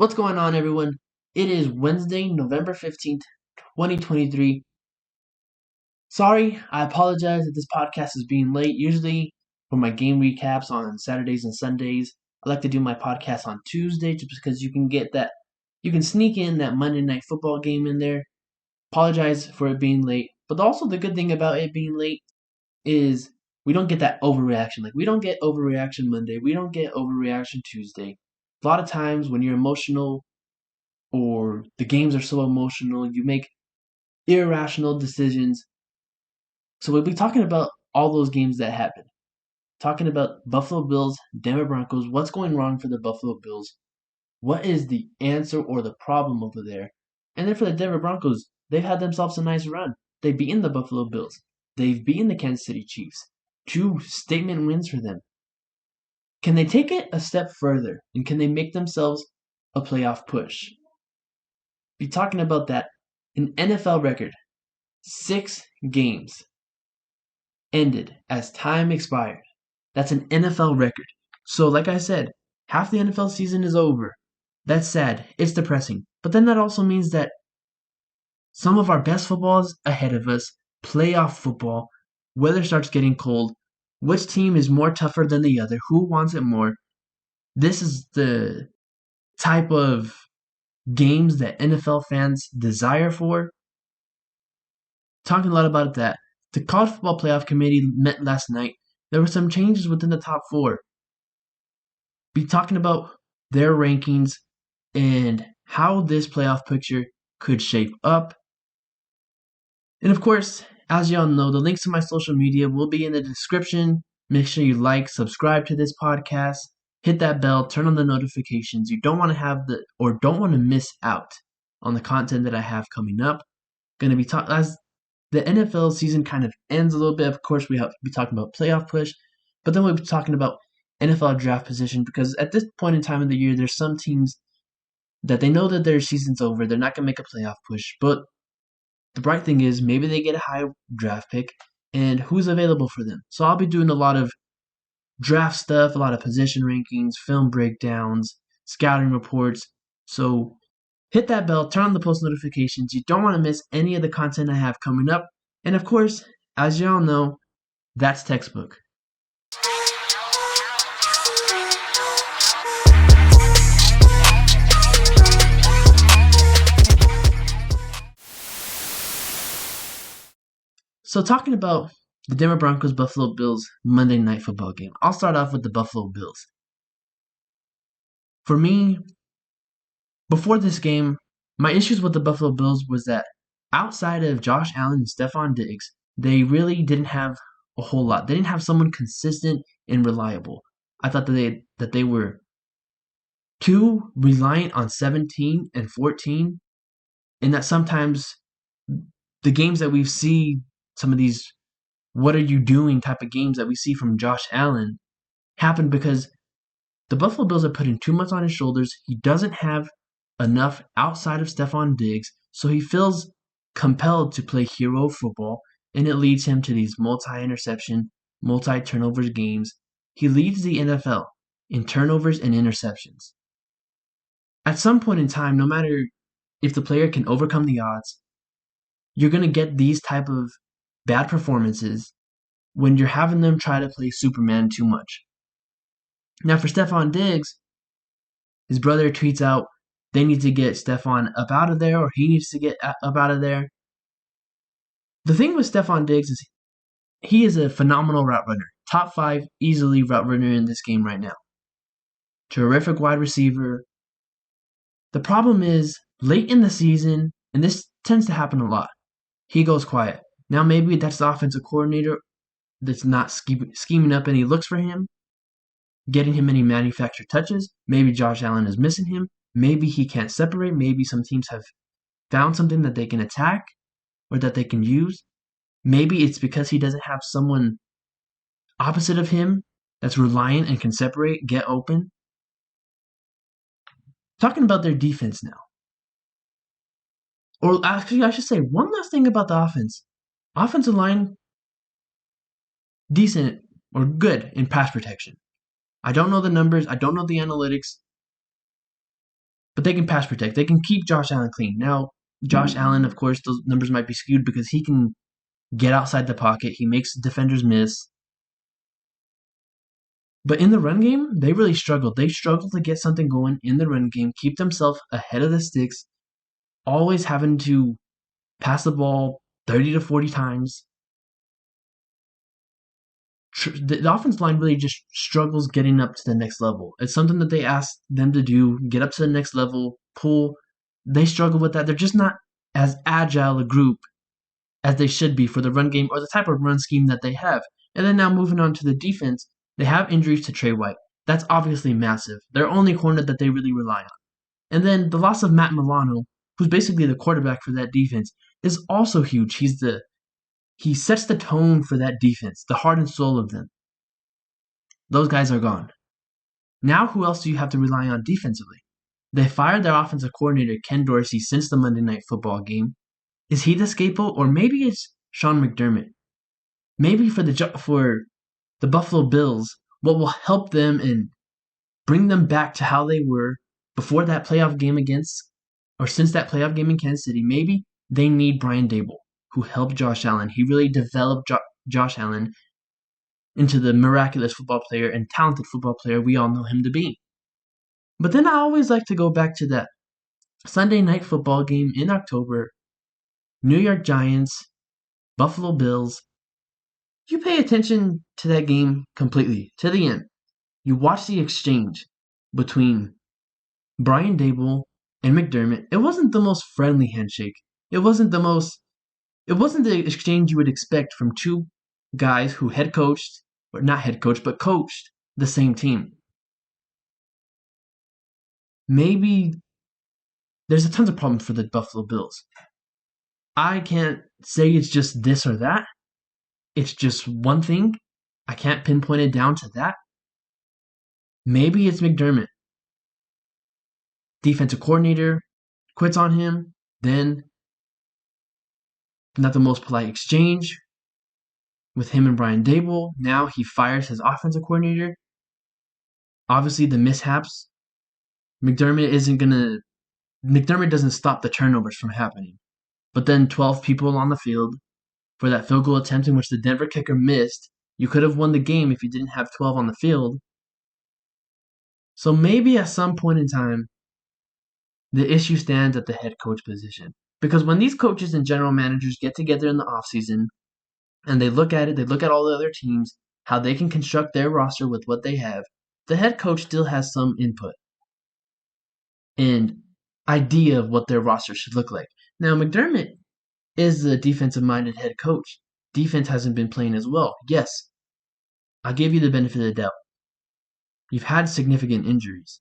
What's going on, everyone? It is Wednesday, November 15th, 2023. Sorry, I apologize that this podcast is being late. Usually, for my game recaps on Saturdays and Sundays, I like to do my podcast on Tuesday just because you can sneak in that Monday night football game in there. Apologize for it being late. But also, the good thing about it being late is we don't get that overreaction. Like, we don't get overreaction Monday, we don't get overreaction Tuesday. A lot of times when you're emotional, or the games are so emotional, you make irrational decisions. So we'll be talking about all those games that happened. Talking about Buffalo Bills, Denver Broncos, what's going wrong for the Buffalo Bills? What is the answer or the problem over there? And then for the Denver Broncos, they've had themselves a nice run. They've beaten the Buffalo Bills. They've beaten the Kansas City Chiefs. 2 statement wins for them. Can they take it a step further? And can they make themselves a playoff push? Be talking about that. An NFL record, 6 games ended as time expired. That's an NFL record. So, like I said, half the NFL season is over. That's sad. It's depressing. But then that also means that some of our best football is ahead of us. Playoff football. Weather starts getting cold. Which team is more tougher than the other? Who wants it more? This is the type of games that NFL fans desire for. Talking a lot about that. The College Football Playoff Committee met last night. There were some changes within the top 4. Be talking about their rankings and how this playoff picture could shape up. And of course, as y'all know, the links to my social media will be in the description. Make sure you like, subscribe to this podcast, hit that bell, turn on the notifications. You don't want to miss out on the content that I have coming up. Going to be as the NFL season kind of ends a little bit. Of course, we have to be talking about playoff push, but then we'll be talking about NFL draft position, because at this point in time of the year, there's some teams that they know that their season's over. They're not going to make a playoff push, but the bright thing is maybe they get a high draft pick, and who's available for them. So I'll be doing a lot of draft stuff, a lot of position rankings, film breakdowns, scouting reports. So hit that bell, turn on the post notifications. You don't want to miss any of the content I have coming up. And of course, as y'all know, that's textbook. So talking about the Denver Broncos Buffalo Bills Monday Night Football game, I'll start off with the Buffalo Bills. For me, before this game, my issues with the Buffalo Bills was that outside of Josh Allen and Stephon Diggs, they really didn't have a whole lot. They didn't have someone consistent and reliable. I thought that they were too reliant on 17 and 14, and that sometimes the games that we see, some of these "what are you doing" type of games that we see from Josh Allen, happen because the Buffalo Bills are putting too much on his shoulders. He doesn't have enough outside of Stephon Diggs, so he feels compelled to play hero football, and it leads him to these multi-interception, multi-turnovers games. He leads the NFL in turnovers and interceptions. At some point in time, no matter if the player can overcome the odds, you're going to get these type of bad performances when you're having them try to play Superman too much. Now for Stephon Diggs, his brother tweets out they need to get Stephon up out of there, or he needs to get up out of there. The thing with Stephon Diggs is he is a phenomenal route runner. Top 5 easily route runner in this game right now. Terrific wide receiver. The problem is late in the season, and this tends to happen a lot, he goes quiet. Now maybe that's the offensive coordinator that's not scheming up any looks for him, getting him any manufactured touches. Maybe Josh Allen is missing him. Maybe he can't separate. Maybe some teams have found something that they can attack or that they can use. Maybe it's because he doesn't have someone opposite of him that's reliant and can separate, get open. Talking about their defense now. Or actually, I should say one last thing about the offense. Offensive line, decent or good in pass protection. I don't know the numbers. I don't know the analytics. but they can pass protect. They can keep Josh Allen clean. Now, Josh Allen, of course, those numbers might be skewed because he can get outside the pocket. He makes defenders miss. But in the run game, they really struggled. They struggled to get something going in the run game, keep themselves ahead of the sticks, always having to pass the ball 30 to 40 times. The offensive line really just struggles getting up to the next level. It's something that they ask them to do, get up to the next level, pull. They struggle with that. They're just not as agile a group as they should be for the run game or the type of run scheme that they have. And then now moving on to the defense, they have injuries to Trey White. That's obviously massive. Their only corner that they really rely on. And then the loss of Matt Milano, who's basically the quarterback for that defense, is also huge. He sets the tone for that defense, the heart and soul of them. Those guys are gone. Now who else do you have to rely on defensively? They fired their offensive coordinator, Ken Dorsey, since the Monday Night Football game. Is he the scapegoat, or maybe it's Sean McDermott? Maybe for the Buffalo Bills, what will help them and bring them back to how they were before that playoff game since that playoff game in Kansas City, maybe they need Brian Daboll, who helped Josh Allen. He really developed Josh Allen into the miraculous football player and talented football player we all know him to be. But then I always like to go back to that Sunday Night Football game in October, New York Giants, Buffalo Bills. You pay attention to that game completely, to the end. You watch the exchange between Brian Daboll and McDermott. It wasn't the most friendly handshake. It wasn't the exchange you would expect from two guys who coached the same team. Maybe there's a tons of problems for the Buffalo Bills. I can't say it's just this or that. It's just one thing. I can't pinpoint it down to that. Maybe it's McDermott. Defensive coordinator quits on him. Then, not the most polite exchange with him and Brian Daboll. Now he fires his offensive coordinator. Obviously, the mishaps. McDermott doesn't stop the turnovers from happening. But then 12 people on the field for that field goal attempt in which the Denver kicker missed. You could have won the game if you didn't have 12 on the field. So maybe at some point in time, the issue stands at the head coach position. Because when these coaches and general managers get together in the offseason and they look at all the other teams, how they can construct their roster with what they have, the head coach still has some input and idea of what their roster should look like. Now, McDermott is the defensive-minded head coach. Defense hasn't been playing as well. Yes, I'll give you the benefit of the doubt. You've had significant injuries.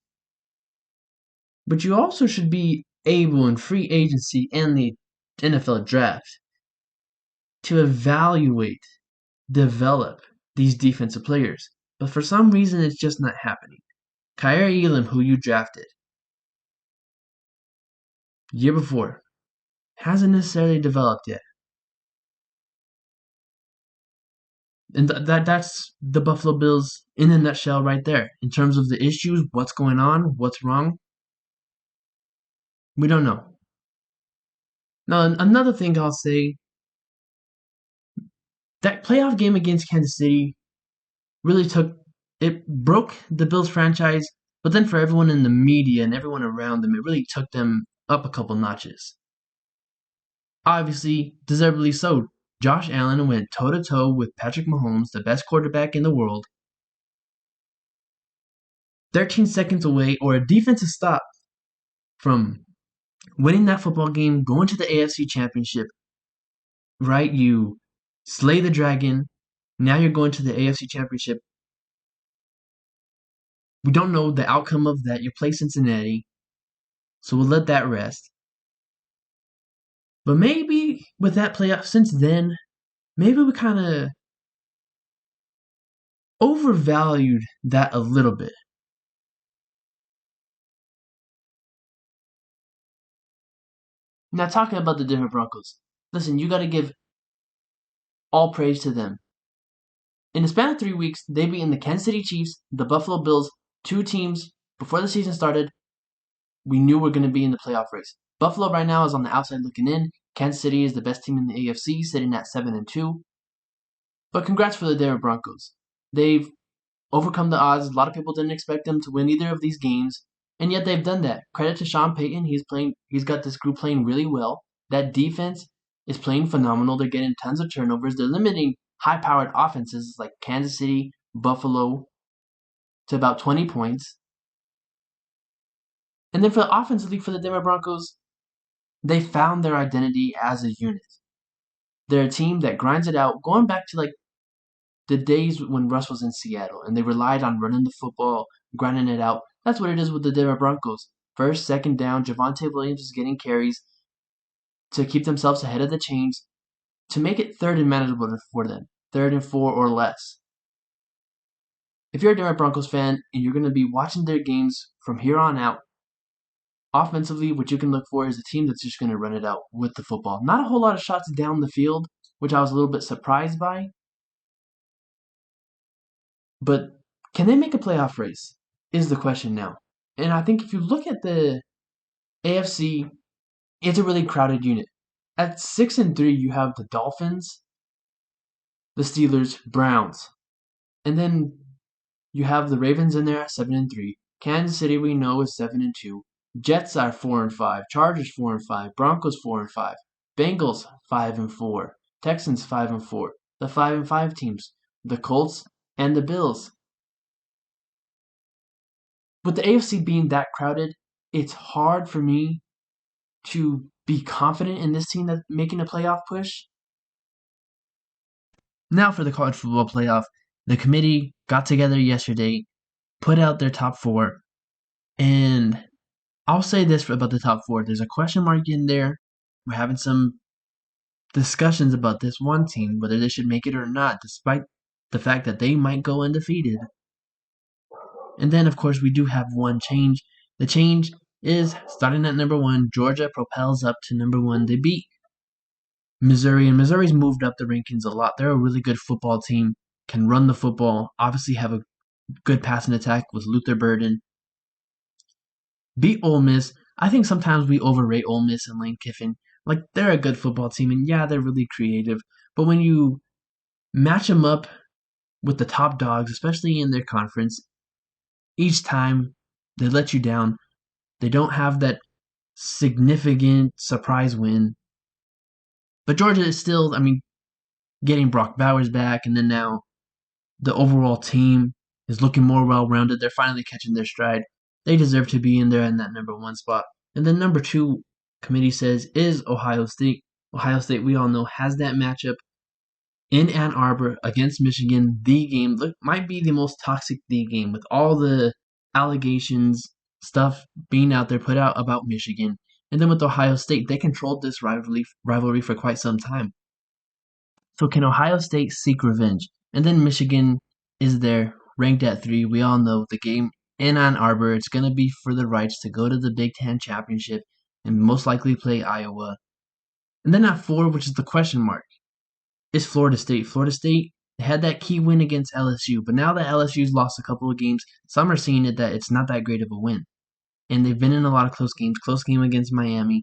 But you also should be able in free agency and the NFL draft to evaluate, develop these defensive players. But for some reason, it's just not happening. Kaiir Elam, who you drafted year before, hasn't necessarily developed yet. And that's the Buffalo Bills in a nutshell right there. In terms of the issues, what's going on, what's wrong, we don't know. Now, another thing I'll say, that playoff game against Kansas City really broke the Bills franchise, but then for everyone in the media and everyone around them, it really took them up a couple notches. Obviously, deservedly so. Josh Allen went toe-to-toe with Patrick Mahomes, the best quarterback in the world, 13 seconds away, or a defensive stop from winning that football game, going to the AFC Championship, right? You slay the dragon. Now you're going to the AFC Championship. We don't know the outcome of that. You play Cincinnati, so we'll let that rest. But maybe with that playoff, since then, maybe we kind of overvalued that a little bit. Now, talking about the Denver Broncos, listen, you got to give all praise to them. In the span of 3 weeks, they beat the Kansas City Chiefs, the Buffalo Bills, two teams before the season started we knew we're going to be in the playoff race. Buffalo right now is on the outside looking in. Kansas City is the best team in the AFC, sitting at 7-2. But congrats for the Denver Broncos. They've overcome the odds. A lot of people didn't expect them to win either of these games, and yet they've done that. Credit to Sean Payton. He's got this group playing really well. That defense is playing phenomenal. They're getting tons of turnovers. They're limiting high-powered offenses like Kansas City, Buffalo to about 20 points. And then for the offensively for the Denver Broncos, they found their identity as a unit. They're a team that grinds it out, going back to like the days when Russ was in Seattle, and they relied on running the football, grinding it out. That's what it is with the Denver Broncos. First, second down, Javonte Williams is getting carries to keep themselves ahead of the chains, to make it third and manageable for them, 3rd and 4 or less. If you're a Denver Broncos fan and you're going to be watching their games from here on out, offensively, what you can look for is a team that's just going to run it out with the football. Not a whole lot of shots down the field, which I was a little bit surprised by. But can they make a playoff race is the question now. And I think if you look at the AFC, it's a really crowded unit. At 6-3, you have the Dolphins, the Steelers, Browns. And then you have the Ravens in there at 7-3. Kansas City, we know, is 7-2. Jets are 4-5. Chargers 4-5. Broncos 4-5. Bengals 5-4. Texans 5-4. The 5-5 teams, the Colts and the Bills. With the AFC being that crowded, it's hard for me to be confident in this team that's making a playoff push. Now for the college football playoff, the committee got together yesterday, put out their top 4, and I'll say this about the top 4. There's a question mark in there. We're having some discussions about this one team, whether they should make it or not, despite the fact that they might go undefeated. And then, of course, we do have one change. The change is, starting at number 1, Georgia propels up to number 1. They beat Missouri, and Missouri's moved up the rankings a lot. They're a really good football team, can run the football, obviously have a good passing attack with Luther Burden. Beat Ole Miss. I think sometimes we overrate Ole Miss and Lane Kiffin. Like, they're a good football team, and yeah, they're really creative. But when you match them up with the top dogs, especially in their conference, each time they let you down. They don't have that significant surprise win. But Georgia is still, getting Brock Bowers back, and then now the overall team is looking more well-rounded. They're finally catching their stride. They deserve to be in there in that number 1 spot. And then number 2, committee says, is Ohio State. Ohio State, we all know, has that matchup in Ann Arbor against Michigan. The game might be the most toxic game with all the allegations, stuff being out there put out about Michigan. And then with Ohio State, they controlled this rivalry for quite some time. So can Ohio State seek revenge? And then Michigan is there, ranked at 3. We all know the game in Ann Arbor. It's going to be for the rights to go to the Big Ten Championship and most likely play Iowa. And then at 4, which is the question mark, is Florida State. Florida State had that key win against LSU, but now that LSU's lost a couple of games, some are seeing it that it's not that great of a win. And they've been in a lot of close games. Close game against Miami.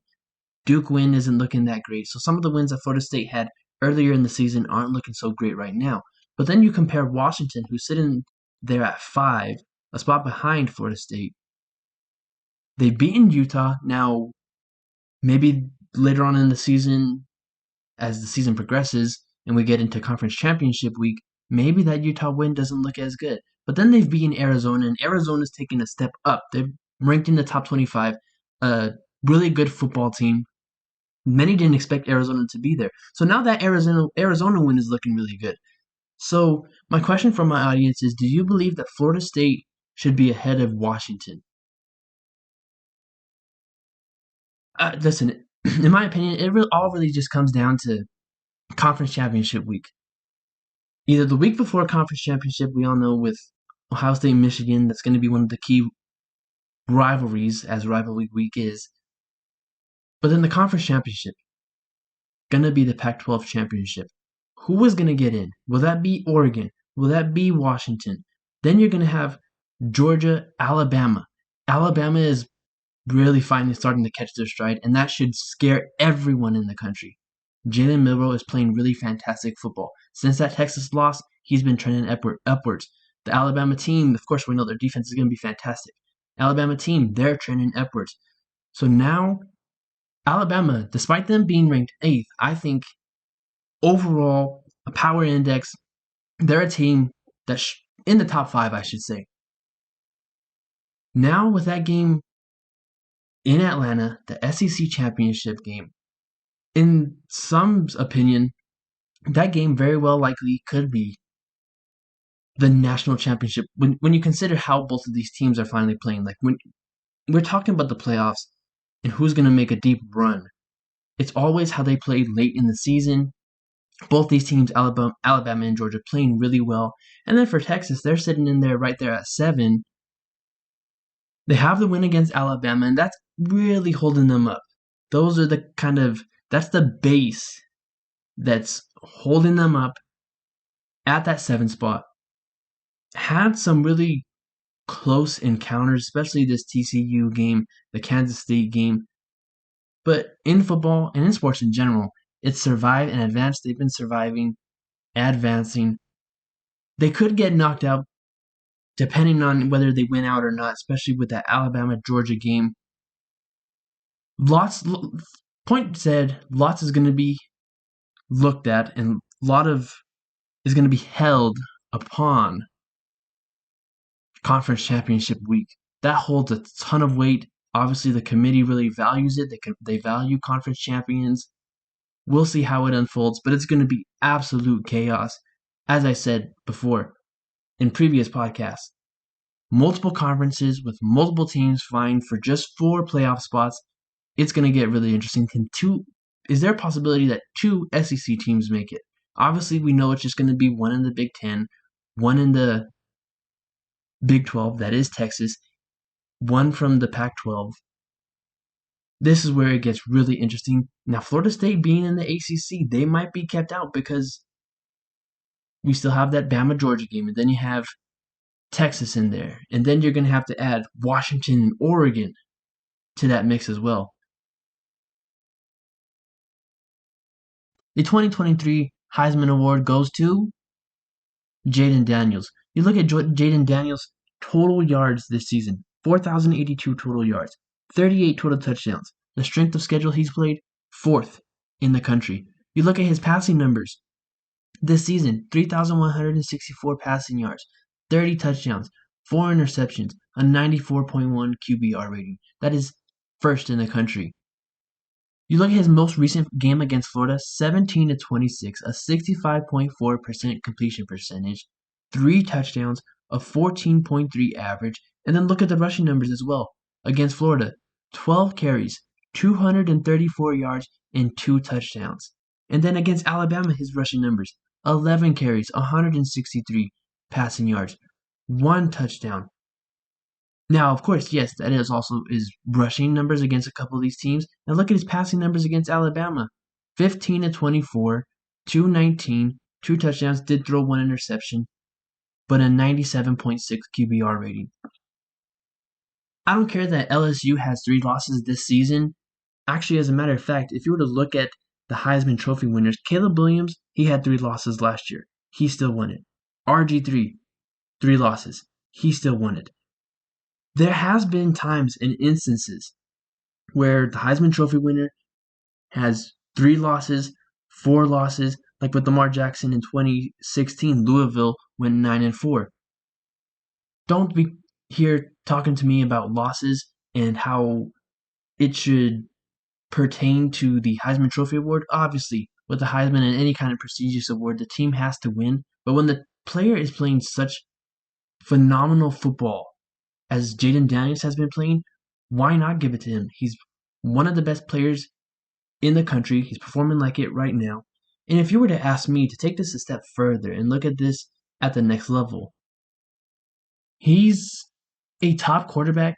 Duke win isn't looking that great. So some of the wins that Florida State had earlier in the season aren't looking so great right now. But then you compare Washington, who's sitting there at 5, a spot behind Florida State. They've beaten Utah. Now, maybe later on in the season, as the season progresses and we get into conference championship week, maybe that Utah win doesn't look as good. But then they've beaten Arizona, and Arizona's taking a step up. They're ranked in the top 25, a really good football team. Many didn't expect Arizona to be there. So now that Arizona win is looking really good. So my question from my audience is, do you believe that Florida State should be ahead of Washington? Listen, in my opinion, it all really just comes down to conference championship week. Either the week before conference championship, we all know with Ohio State and Michigan, that's going to be one of the key rivalries, as rivalry week is. But then the conference championship, going to be the Pac-12 championship. Who is going to get in? Will that be Oregon? Will that be Washington? Then you're going to have Georgia, Alabama. Alabama is really finally starting to catch their stride, and that should scare everyone in the country. Jalen Milroe is playing really fantastic football. Since that Texas loss, he's been trending upwards. The Alabama team, of course, we know their defense is going to be fantastic. Alabama team, they're trending upwards. So now, Alabama, despite them being ranked 8th, I think overall, a power index, they're a team that's in the top 5, I should say. Now, with that game in Atlanta, the SEC championship game, in some opinion, that game very well likely could be the national championship when you consider how both of these teams are finally playing. Like when we're talking about the playoffs and who's going to make a deep run, it's always how they played late in the season. Both these teams, Alabama and Georgia, playing really well. And then for Texas, they're sitting in there right there at 7. They have the win against Alabama, and that's really holding them up. Those are that's the base that's holding them up at that 7 spot. Had some really close encounters, especially this TCU game, the Kansas State game. But in football and in sports in general, it's survive and advance. They've been surviving, advancing. They could get knocked out depending on whether they win out or not, especially with that Alabama-Georgia game. Point said, lots is going to be looked at, and a lot of is going to be held upon conference championship week. That holds a ton of weight. Obviously, the committee really values it. They value conference champions. We'll see how it unfolds, but it's going to be absolute chaos. As I said before in previous podcasts, multiple conferences with multiple teams vying for just 4 playoff spots. It's going to get really interesting. Is there a possibility that 2 SEC teams make it? Obviously, we know it's just going to be one in the Big 10, one in the Big 12, that is Texas, one from the Pac-12. This is where it gets really interesting. Now, Florida State being in the ACC, they might be kept out because we still have that Bama-Georgia game, and then you have Texas in there, and then you're going to have to add Washington and Oregon to that mix as well. The 2023 Heisman Award goes to Jayden Daniels. You look at Jayden Daniels' total yards this season, 4,082 total yards, 38 total touchdowns. The strength of schedule he's played, 4th in the country. You look at his passing numbers this season, 3,164 passing yards, 30 touchdowns, 4 interceptions, a 94.1 QBR rating. That is 1st in the country. You look at his most recent game against Florida, 17-26, a 65.4% completion percentage, 3 touchdowns, a 14.3 average, and then look at the rushing numbers as well. Against Florida, 12 carries, 234 yards, and 2 touchdowns. And then against Alabama, his rushing numbers, 11 carries, 163 passing yards, 1 touchdown. Now, of course, yes, that is also his rushing numbers against a couple of these teams. And look at his passing numbers against Alabama. 15-24, 219, 2 touchdowns, did throw 1 interception, but a 97.6 QBR rating. I don't care that LSU has 3 losses this season. Actually, as a matter of fact, if you were to look at the Heisman Trophy winners, Caleb Williams, he had 3 losses last year. He still won it. RG3, 3 losses. He still won it. There has been times and instances where the Heisman Trophy winner has 3 losses, 4 losses, like with Lamar Jackson in 2016, Louisville went 9-4. Don't be here talking to me about losses and how it should pertain to the Heisman Trophy Award. Obviously, with the Heisman and any kind of prestigious award, the team has to win. But when the player is playing such phenomenal football as Jayden Daniels has been playing, why not give it to him? He's one of the best players in the country. He's performing like it right now. And if you were to ask me to take this a step further and look at this at the next level, he's a top quarterback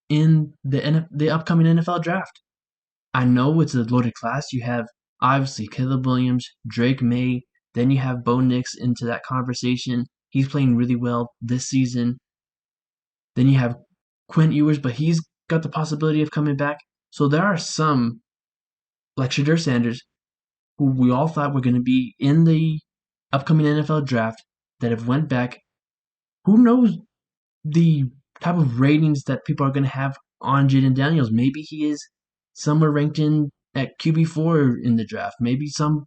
in the upcoming NFL draft. I know it's a loaded class. You have, obviously, Caleb Williams, Drake May, then you have Bo Nix into that conversation. He's playing really well this season. Then you have Quinn Ewers, but he's got the possibility of coming back. So there are some, like Shadur Sanders, who we all thought were going to be in the upcoming NFL draft that have went back. Who knows the type of ratings that people are going to have on Jaden Daniels? Maybe he is somewhere ranked in at QB4 in the draft. Maybe some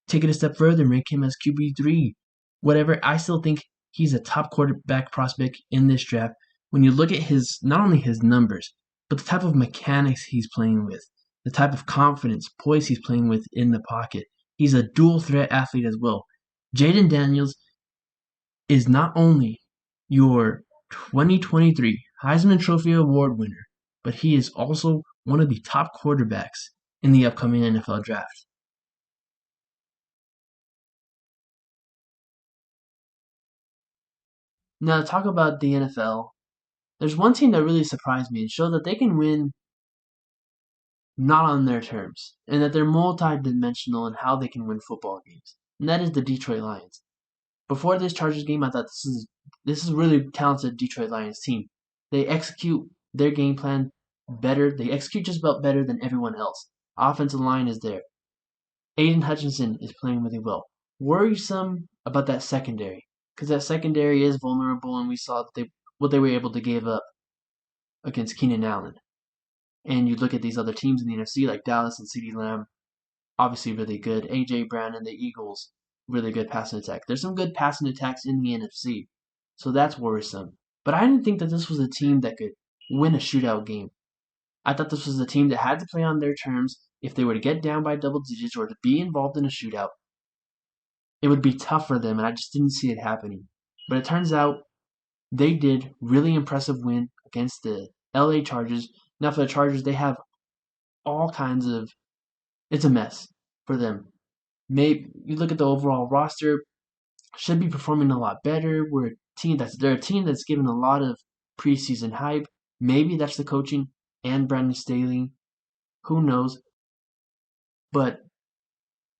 take it a step further, rank him as QB3. Whatever, I still think he's a top quarterback prospect in this draft. When you look at his, not only his numbers, but the type of mechanics he's playing with, the type of confidence, poise he's playing with in the pocket. He's a dual threat athlete as well. Jaden Daniels is not only your 2023 Heisman Trophy Award winner, but he is also one of the top quarterbacks in the upcoming NFL draft. Now, to talk about the NFL, there's one team that really surprised me and showed that they can win not on their terms, and that they're multi-dimensional in how they can win football games, and that is the Detroit Lions. Before this Chargers game, I thought this is a really talented Detroit Lions team. They execute their game plan better. They execute just about better than everyone else. Offensive line is there. Aiden Hutchinson is playing really well. Worrisome about that secondary, because that secondary is vulnerable, and we saw that what they were able to give up against Keenan Allen. And you look at these other teams in the NFC like Dallas and CeeDee Lamb, obviously really good. A.J. Brown and the Eagles, really good passing attack. There's some good passing attacks in the NFC, so that's worrisome. But I didn't think that this was a team that could win a shootout game. I thought this was a team that had to play on their terms. If they were to get down by double digits or to be involved in a shootout, it would be tough for them, and I just didn't see it happening. But it turns out they did really impressive win against the LA Chargers. Now for the Chargers, they have all kinds of, it's a mess for them. Maybe you look at the overall roster, should be performing a lot better. They're a team that's given a lot of preseason hype. Maybe that's the coaching and Brandon Staley. Who knows? But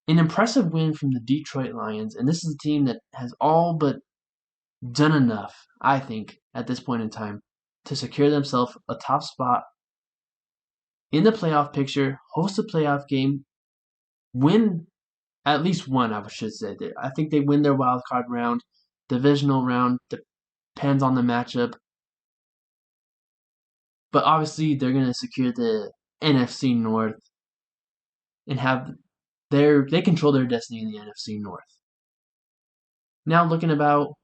an impressive win from the Detroit Lions, and this is a team that has all but done enough, I think, at this point in time, to secure themselves a top spot in the playoff picture, host a playoff game, win at least one, I should say. I think they win their wild card round, divisional round, depends on the matchup. But obviously, they're going to secure the NFC North and they control their destiny in the NFC North. Now looking about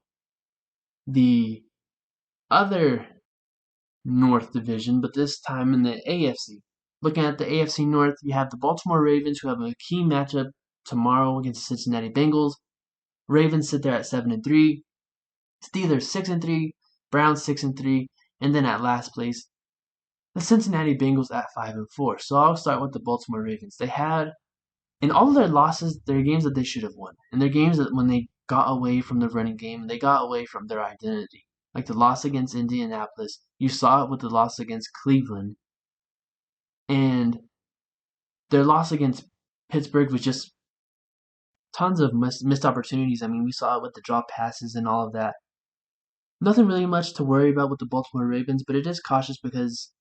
the other North division, but this time in the AFC. Looking at the AFC North, you have the Baltimore Ravens, who have a key matchup tomorrow against the Cincinnati Bengals. Ravens sit there at 7-3, Steelers 6-3, Browns 6-3, and then at last place, the Cincinnati Bengals at 5-4. So I'll start with the Baltimore Ravens. They had, in all of their losses, they're games that they should have won, and they're games that when they got away from the running game, they got away from their identity. Like the loss against Indianapolis, you saw it with the loss against Cleveland, and their loss against Pittsburgh was just tons of missed opportunities. I mean, we saw it with the drop passes and all of that. Nothing really much to worry about with the Baltimore Ravens, but it is cautious because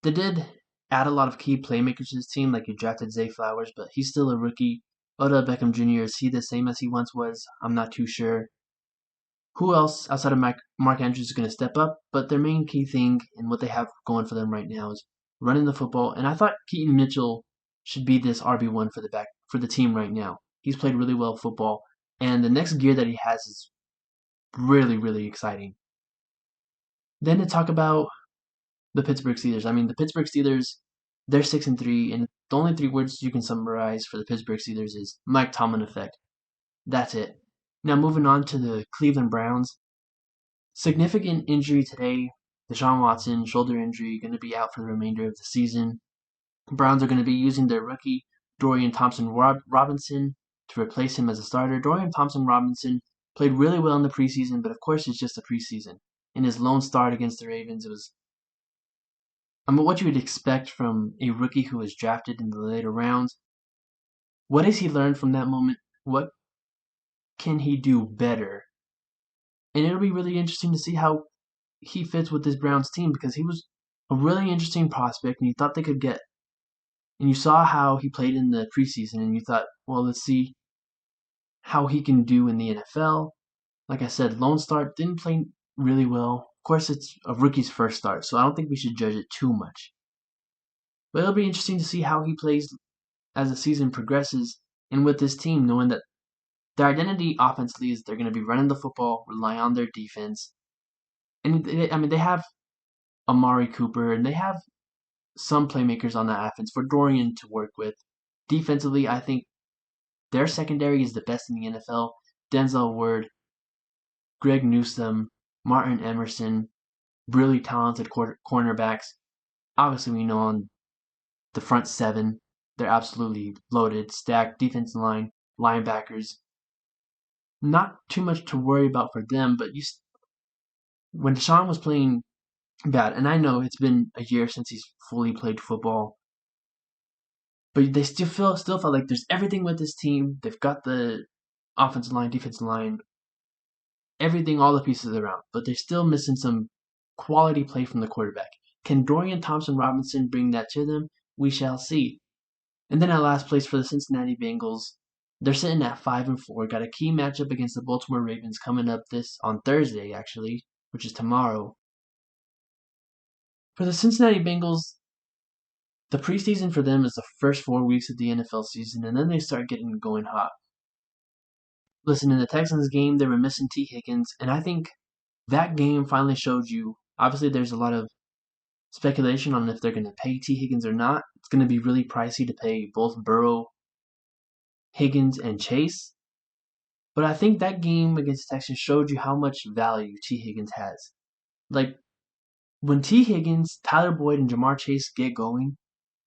they did add a lot of key playmakers to this team, like you drafted Zay Flowers, but he's still a rookie. Odell Beckham Jr., is he the same as he once was? I'm not too sure. Who else outside of Mark Andrews is going to step up? But their main key thing and what they have going for them right now is running the football. And I thought Keaton Mitchell should be this RB1 for the team right now. He's played really well football, and the next gear that he has is really, really exciting. Then to talk about the Pittsburgh Steelers. I mean, the Pittsburgh Steelers, they're 6-3, and the only three words you can summarize for the Pittsburgh Steelers is Mike Tomlin effect. That's it. Now moving on to the Cleveland Browns. Significant injury today. Deshaun Watson, shoulder injury, going to be out for the remainder of the season. Browns are going to be using their rookie, Dorian Thompson-Robinson, to replace him as a starter. Dorian Thompson-Robinson played really well in the preseason, but of course it's just a preseason. In his lone start against the Ravens, it was what you would expect from a rookie who was drafted in the later rounds. What has he learned from that moment? What can he do better? And it'll be really interesting to see how he fits with this Browns team, because he was, a really interesting prospect, and you thought they could get. And you saw how he played in the preseason, and you thought, well, let's see how he can do in the NFL. Like I said, lone start, didn't play really well. Of course, it's a rookie's first start, so I don't think we should judge it too much. But it'll be interesting to see how he plays as the season progresses, and with this team, knowing that their identity offensively is they're going to be running the football, rely on their defense. And they have Amari Cooper, and they have some playmakers on that offense for Dorian to work with. Defensively, I think their secondary is the best in the NFL. Denzel Ward, Greg Newsome, Martin Emerson, really talented cornerbacks. Obviously, we know on the front seven, they're absolutely loaded, stacked defensive line, linebackers. Not too much to worry about for them, but when Deshaun was playing bad, and I know it's been a year since he's fully played football, but they still felt like there's everything with this team. They've got the offensive line, defensive line, everything, all the pieces around, but they're still missing some quality play from the quarterback. Can Dorian Thompson-Robinson bring that to them? We shall see. And then at last place for the Cincinnati Bengals, they're sitting at 5-4. Got a key matchup against the Baltimore Ravens coming up this on Thursday, actually, which is tomorrow. For the Cincinnati Bengals, the preseason for them is the first 4 weeks of the NFL season, and then they start getting going hot. Listen, in the Texans game, they were missing T. Higgins, and I think that game finally showed you. Obviously, there's a lot of speculation on if they're going to pay T. Higgins or not. It's going to be really pricey to pay both Burrow, Higgins, and Chase. But I think that game against the Texans showed you how much value T. Higgins has. Like, when T. Higgins, Tyler Boyd, and Jamar Chase get going,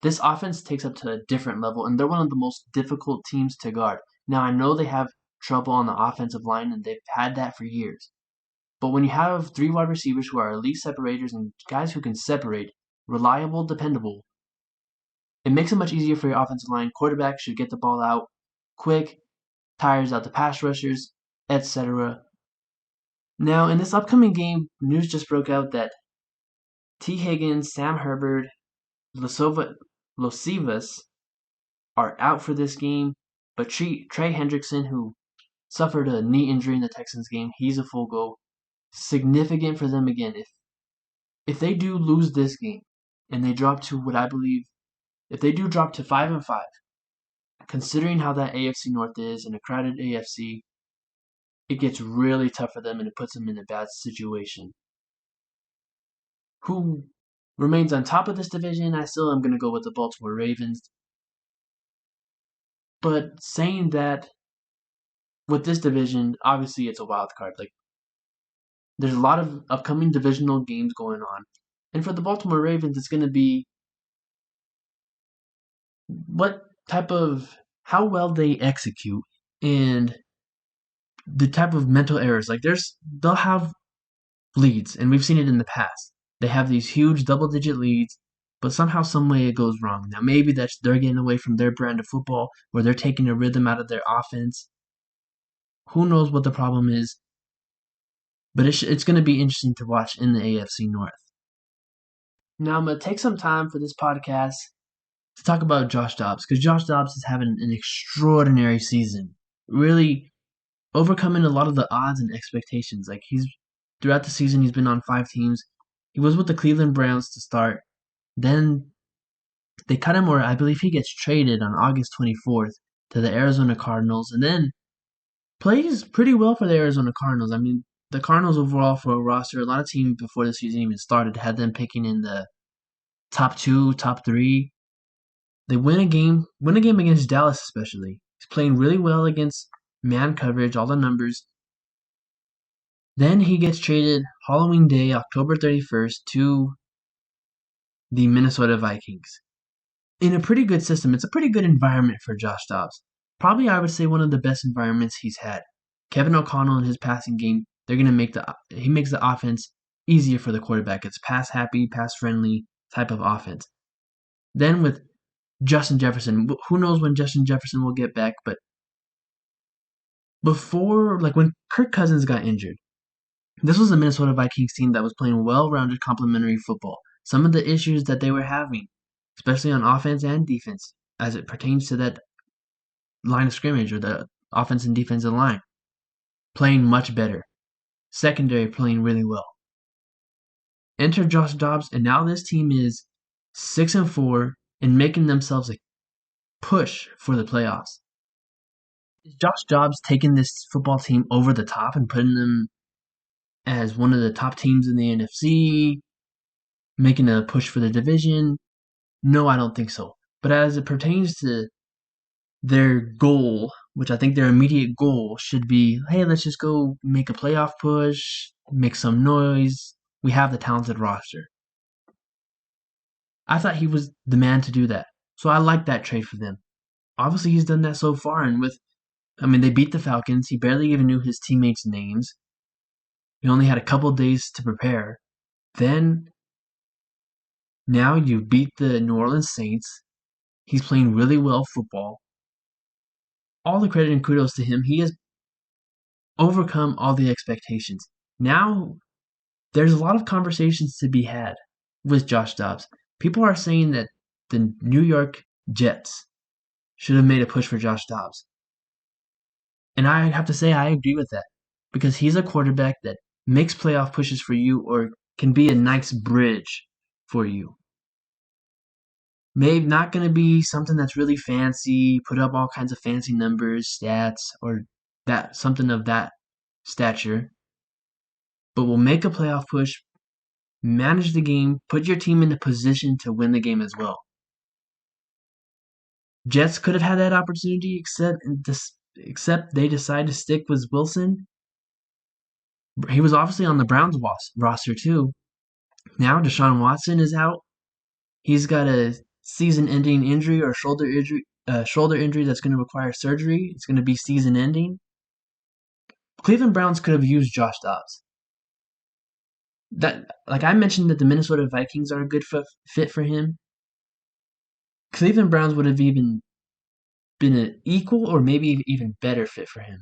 this offense takes up to a different level, and they're one of the most difficult teams to guard. Now, I know they have trouble on the offensive line, and they've had that for years. But when you have 3 wide receivers who are elite separators and guys who can separate, reliable, dependable, it makes it much easier for your offensive line. Quarterback should get the ball out quick, tires out the pass rushers, etc. Now, in this upcoming game, news just broke out that T. Higgins, Sam Herbert, Losivas are out for this game, but Trey Hendrickson, who suffered a knee injury in the Texans game, he's a full go. Significant for them again. If they do lose this game and they drop to what I believe, if they do drop to 5-5, considering how that AFC North is and a crowded AFC, it gets really tough for them and it puts them in a bad situation. Who remains on top of this division? I still am going to go with the Baltimore Ravens. But saying that, with this division, obviously it's a wild card. Like, there's a lot of upcoming divisional games going on. And for the Baltimore Ravens, it's going to be how well they execute and the type of mental errors. Like, they'll have leads, and we've seen it in the past. They have these huge double-digit leads, but somehow, some way, it goes wrong. Now, maybe that's they're getting away from their brand of football, where they're taking a rhythm out of their offense. Who knows what the problem is? But it's going to be interesting to watch in the AFC North. Now, I'm going to take some time for this podcast to talk about Josh Dobbs, because Josh Dobbs is having an extraordinary season. Really overcoming a lot of the odds and expectations. Like, throughout the season, he's been on 5 teams. He was with the Cleveland Browns to start. Then they cut him, or I believe he gets traded on August 24th to the Arizona Cardinals, and then plays pretty well for the Arizona Cardinals. I mean, the Cardinals overall for a roster, a lot of teams before the season even started had them picking in the top 2, top 3. They win a game against Dallas especially. He's playing really well against man coverage, all the numbers. Then he gets traded Halloween Day, October 31st, to the Minnesota Vikings. In a pretty good system. It's a pretty good environment for Josh Dobbs. Probably, I would say, one of the best environments he's had. Kevin O'Connell in his passing game, he makes the offense easier for the quarterback. It's pass happy, pass friendly type of offense. Then with Justin Jefferson, who knows when Justin Jefferson will get back, but when Kirk Cousins got injured, this was a Minnesota Vikings team that was playing well-rounded complementary football. some of the issues that they were having, especially on offense and defense, as it pertains to that line of scrimmage or the offense and defensive line, playing much better. Secondary playing really well. Enter Josh Dobbs, and now this team is 6-4 and making themselves a push for the playoffs. Is Josh Dobbs taking this football team over the top and putting them as one of the top teams in the NFC, making a push for the division? No, I don't think so. But as it pertains to their goal, which I think their immediate goal should be, hey, let's just go make a playoff push, make some noise. We have the talented roster. I thought he was the man to do that. So I like that trade for them. Obviously, he's done that so far, and they beat the Falcons. He barely even knew his teammates' names. He only had a couple days to prepare. Then, now you beat the New Orleans Saints. He's playing really well football. All the credit and kudos to him. He has overcome all the expectations. Now, there's a lot of conversations to be had with Josh Dobbs. People are saying that the New York Jets should have made a push for Josh Dobbs. And I have to say I agree with that because he's a quarterback that makes playoff pushes for you or can be a nice bridge for you. Maybe not going to be something that's really fancy, put up all kinds of fancy numbers, stats, or something of that stature, but will make a playoff push, manage the game, put your team in a position to win the game as well. Jets could have had that opportunity, except they decided to stick with Wilson. He was obviously on the Browns roster too. Now Deshaun Watson is out. He's got a season-ending injury or shoulder injury that's going to require surgery. It's going to be season-ending. Cleveland Browns could have used Josh Dobbs. Like I mentioned that the Minnesota Vikings are a good fit for him. Cleveland Browns would have even been an equal or maybe even better fit for him.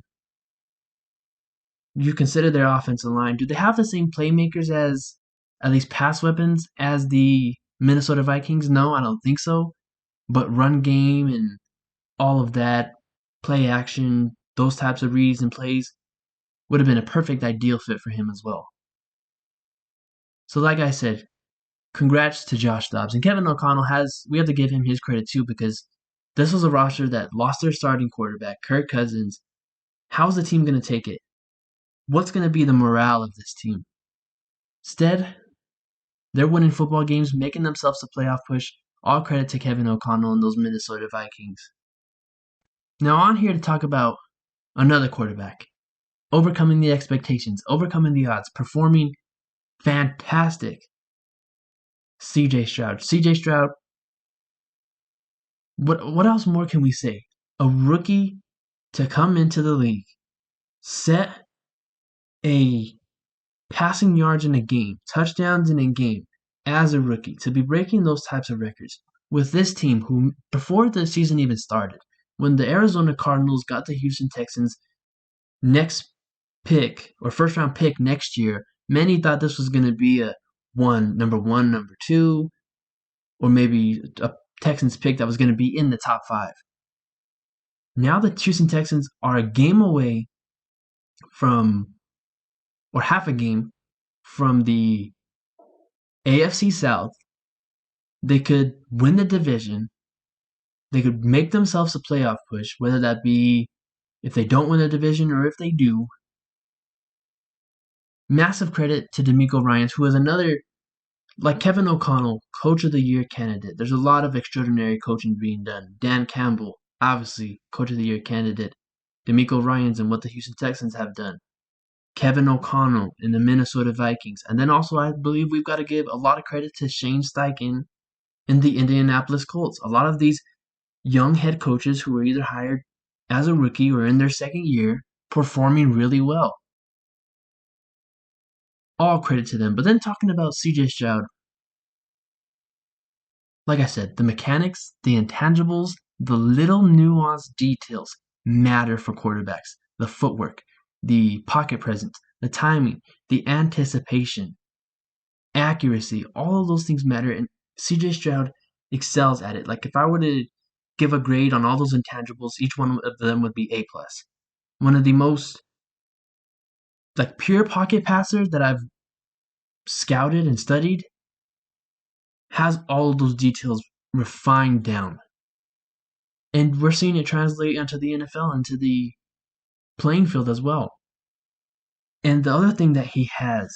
You consider their offensive line. Do they have the same playmakers as, at least pass weapons, as the Minnesota Vikings? No, I don't think so. But run game and all of that, play action, those types of reads and plays would have been a perfect ideal fit for him as well. So like I said, congrats to Josh Dobbs. And Kevin O'Connell we have to give him his credit too because this was a roster that lost their starting quarterback, Kirk Cousins. How's the team going to take it? What's going to be the morale of this team? Instead, they're winning football games, making themselves a playoff push. All credit to Kevin O'Connell and those Minnesota Vikings. Now on here to talk about another quarterback. Overcoming the expectations, overcoming the odds, performing fantastic. CJ Stroud. CJ Stroud, what else more can we say? A rookie to come into the league, set a passing yards in a game, touchdowns in a game as a rookie, to be breaking those types of records with this team who, before the season even started, when the Arizona Cardinals got the Houston Texans next pick or first round pick next year, many thought this was going to be a number one, number two, or maybe a Texans pick that was going to be in the top 5. Now the Houston Texans are a game away from, or half a game from the AFC South. They could win the division. They could make themselves a playoff push, whether that be if they don't win the division or if they do. Massive credit to DeMeco Ryans, who is another, like Kevin O'Connell, Coach of the Year candidate. There's a lot of extraordinary coaching being done. Dan Campbell, obviously, Coach of the Year candidate. DeMeco Ryans and what the Houston Texans have done. Kevin O'Connell and the Minnesota Vikings. And then also I believe we've got to give a lot of credit to Shane Steichen and the Indianapolis Colts. A lot of these young head coaches who were either hired as a rookie or in their second year performing really well. All credit to them. But then talking about CJ Stroud, like I said, the mechanics, the intangibles, the little nuanced details matter for quarterbacks. The footwork, the pocket presence, the timing, the anticipation. accuracy, all of those things matter, and CJ Stroud excels at it. Like if I were to give a grade on all those intangibles, each one of them would be A plus. One of the most like pure pocket passers that I've scouted and studied has all of those details refined down. And we're seeing it translate into the NFL, into the playing field as well. And the other thing that he has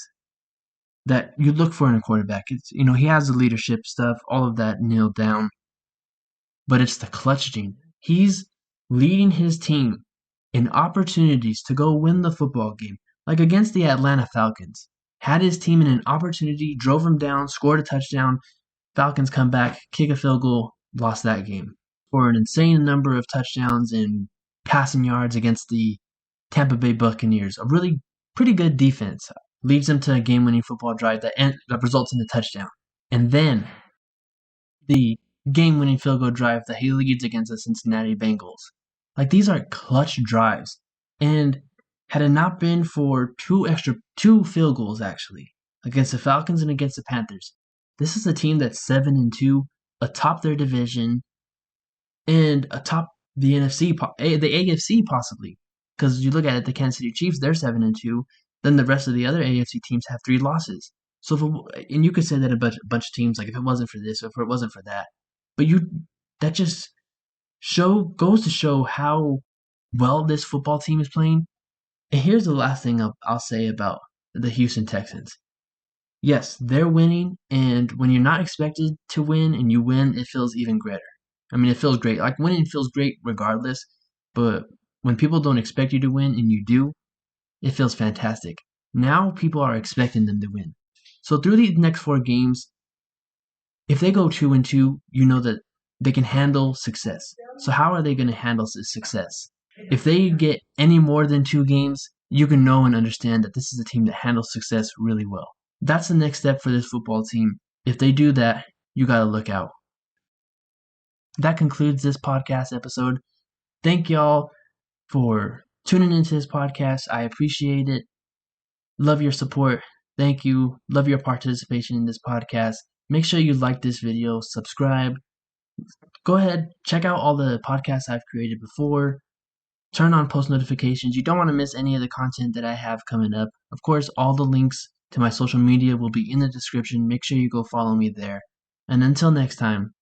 that you look for in a quarterback, it's he has the leadership stuff, all of that nailed down, but it's the clutch gene. He's leading his team in opportunities to go win the football game, like against the Atlanta Falcons. Had his team in an opportunity, drove him down, scored a touchdown. Falcons come back, kick a field goal, lost that game. For an insane number of touchdowns and passing yards against the Tampa Bay Buccaneers. A really pretty good defense leads them to a game-winning football drive that results in a touchdown. And then the game-winning field goal drive that he leads against the Cincinnati Bengals. Like these are clutch drives. And had it not been for two field goals actually against the Falcons and against the Panthers, this is a team that's 7-2, atop their division, and atop the NFC, the AFC possibly. Because you look at it, the Kansas City Chiefs, they're 7-2. Then the rest of the other AFC teams have 3 losses. And you could say that a bunch of teams, like if it wasn't for this, or if it wasn't for that, but that just goes to show how well this football team is playing. And here's the last thing I'll say about the Houston Texans. Yes, they're winning, and when you're not expected to win and you win, it feels even greater. I mean, it feels great. Like winning feels great regardless, but when people don't expect you to win and you do, it feels fantastic. Now people are expecting them to win. So through these next 4 games, if they go 2-2, you know that they can handle success. So how are they going to handle success? If they get any more than 2 games, you can know and understand that this is a team that handles success really well. That's the next step for this football team. If they do that, you got to look out. That concludes this podcast episode. Thank y'all for tuning into this podcast. I appreciate it. Love your support. Thank you. Love your participation in this podcast. Make sure you like this video, subscribe. Go ahead, check out all the podcasts I've created before. Turn on post notifications. You don't want to miss any of the content that I have coming up. Of course, all the links to my social media will be in the description. Make sure you go follow me there. And until next time,